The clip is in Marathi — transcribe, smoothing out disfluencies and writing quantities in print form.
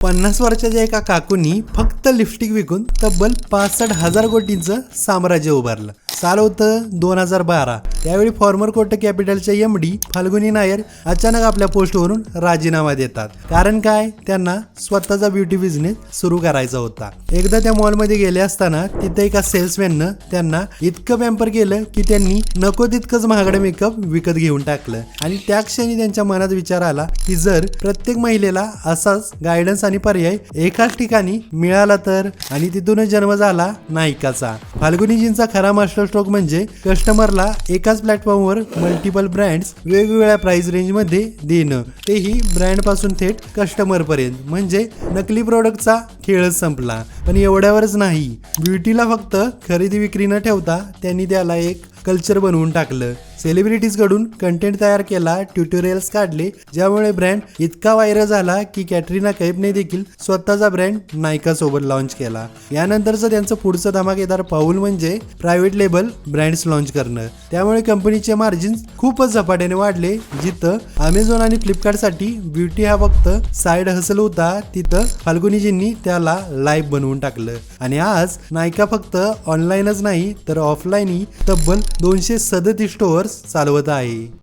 50 वर्षाच्या एका काकूंनी फक्त लिपस्टिक विकून तब्बल 65,000 कोटींचं साम्राज्य उभारलं. साल होतं 2012. त्यावेळी फॉर्मर कोटक कॅपिटलच्या एमडी फाल्गुनी नायर अचानक आपल्या पोस्टवरून राजीनामा देतात. कारण काय, त्यांना स्वतःचा ब्युटी बिझनेस सुरू करायचा होता. एकदा त्या मॉलमध्ये गेले असताना तिथे एका सेल्समॅननं त्यांना इतकं पॅम्पर केलं की त्यांनी नको तितकंच महागडं मेकअप विकत घेऊन टाकलं. आणि त्या क्षणी त्यांच्या मनात विचार आला की जर प्रत्येक महिलेला असाच गायडन्स आणि पर्याय एकाच ठिकाणी मिळाला तर. आणि तिथूनच जन्म झाला नायकाचा. फाल्गुनीजींचा खरा मास्टर स्ट्रोक म्हणजे कस्टमरला एकाच प्लॅटफॉर्मवर मल्टिपल ब्रँड्स वेगवेगळ्या प्राइस रेंज मध्ये देणं, तेही ब्रँड पासून थेट कस्टमर पर्यंत. म्हणजे नकली प्रोडक्टचा खेळच संपला. पण एवढ्यावरच नाही, ब्युटीला फक्त खरेदी विक्री न ठेवता त्यांनी त्याला एक कल्चर बनवून टाकलं. सेलिब्रिटीज कडून कंटेंट तयार केला, ट्युटोरियल्स काढले, ज्यामुळे ब्रँड इतका व्हायरल झाला की कॅटरीना कैफने देखील स्वतःचा ब्रँड नायका सोबत लॉन्च केला. यानंतरचं त्यांचं पुढचं धमाकेदार पाऊल म्हणजे प्रायव्हेट लेबल ब्रँड्स लॉन्च करणं. त्यामुळे कंपनीचे मार्जिन्स खूपच झपाट्याने वाढले. जिथं अमेझॉन आणि फ्लिपकार्टसाठी ब्युटी हा फक्त साइड हसल होता, तिथं फाल्गुनीजींनी त्याला लाईव्ह बनवून टाकलं. आणि आज नायका फक्त ऑनलाईनच नाही तर ऑफलाईनही तब्बल 237 स्टोअर्स चालवत आहे.